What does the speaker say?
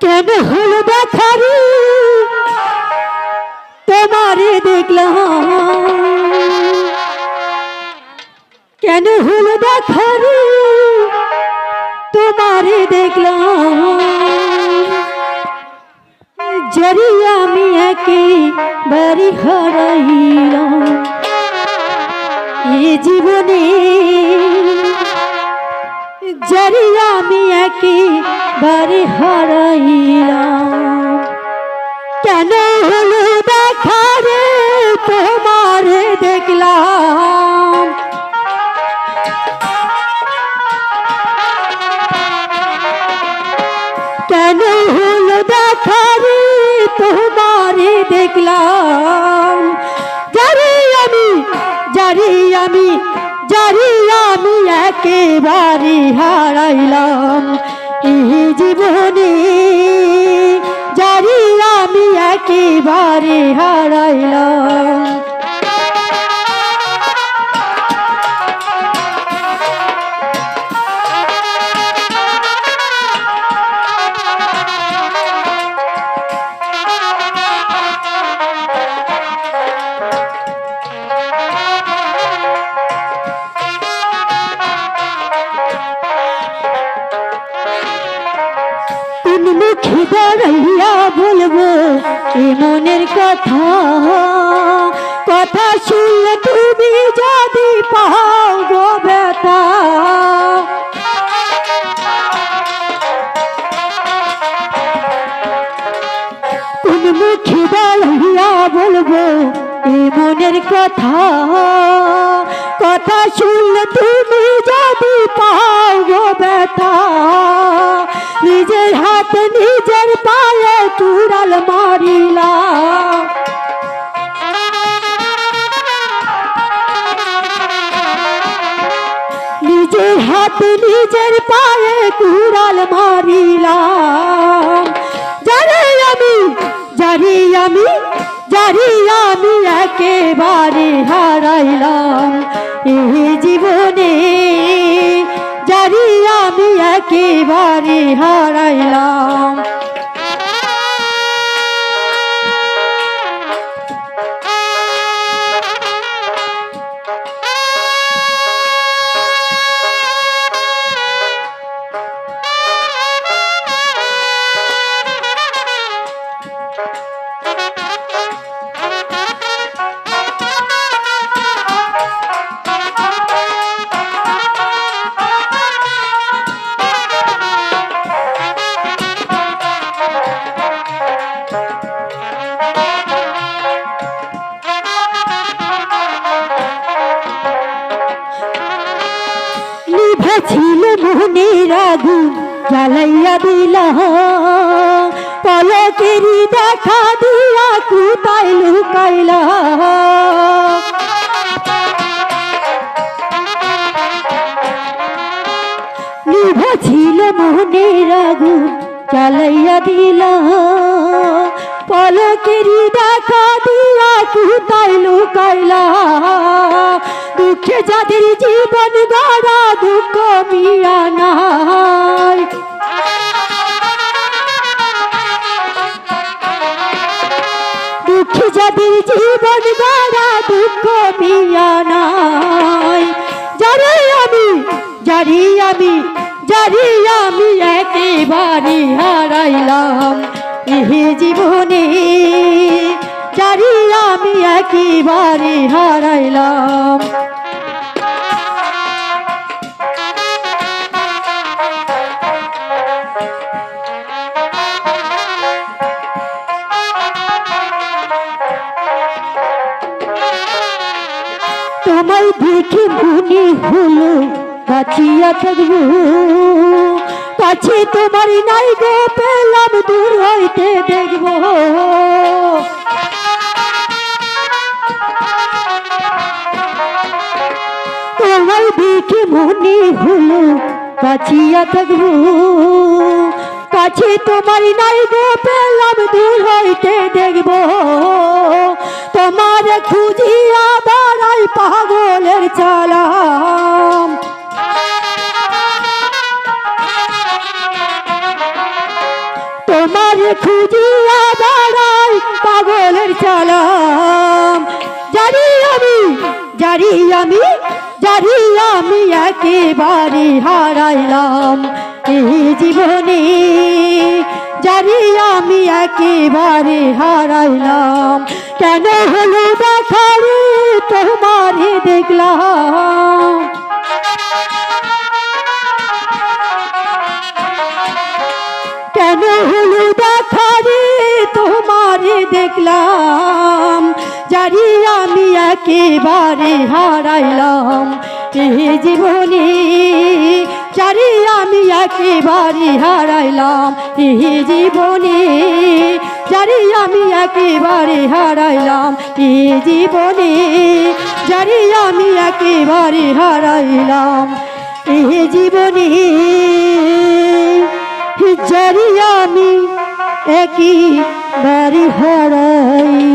কেন হলো দেখারি তোমারে দেখলাম, কেন হলো দেখারি তোমারে দেখলাম, যারে আমি একেবারে হারাইলাম এ জীবনে, যারে আমি একেবারে হারাইলাম। কেন হলো দেখারে তোমারে দেখলাম, কেন হলো দেখারে তোমারে দেখলাম, যারে আমি যারে আমি যারে আমি একেবারে হারাইলাম এই জীবনে, যারে আমি একেবারে হারাইলাম। মুখে দাঁড়াইয়া বলবো এ মনের কথা, কথা শুনলে তুমি যদি পাও গো ব্যথা, কোন মুখে দাঁড়াইয়া বলবো এ মনের কথা, কথা শুনলে তুমি যদি পাও গো ব্যথা, নিজের হাতে নিজের পায়ে কুড়াল মারিলা, নিজের হাতে নিজের পায়ে কুড়াল মারিলাম, যারে আমি যারে আমি যারে আমি একেবারে হারাইলাম এই জীবনে, যারে আমি একেবারে হারাইলাম। ছিল মনের আগুন জ্বালাইয়া দিলা, পলকেরই দেখা দিয়া কোথায় লুকাইলা, ছিল মনের আগুন জ্বালাইয়া দিলা, পলকেরই দেখা দিয়া কোথায় লুকাইলা, দুঃখে যাদের জীবন গড়া দুঃখ মিয়া নাই, দুঃখে যাদের জীবন গড়া দুঃখ মিয়া নাই, যারে আমি যারে আমি যারে আমি একেবারে হারাইলাম এই জীবনে, যারে আমি একেবারে হারাইলাম। তোমায় দেখে মনে হলো বাঁচিয়া থাকবো, পাছে তোমার নাই গো পেলাম দূর হইতে দেখবো, তোমায় দেখে মনে হলো বাঁচিয়া থাকবো, পাছে তোমার নাই গো পেলাম দূর হইতে দেখবো, তোমার খুঁজিয়া বেড়াই পাগলের চালাম, খুঁজিয়া দাঁড়াই পাগলের চালাম। জানি আমি জানি আমি জানি আমি একেবারে হারাইলাম এই জীবনে, জানি আমি একেবারে হারাইলাম। কেন হলো দেখারে তোমারে দেখলাম, কেন হলো দেখারে তোমারে দেখলাম। জানি আমি একেবারে হারাইলাম এই জীবনে, জানি আমি একেবারে হারাইলাম এই জীবনে, জানি আমি একেবারে হারাইলাম এই জীবনে, জানি আমি একেবারে হারাইলাম এই জীবনে, জানি আমি একেবারে হারাই।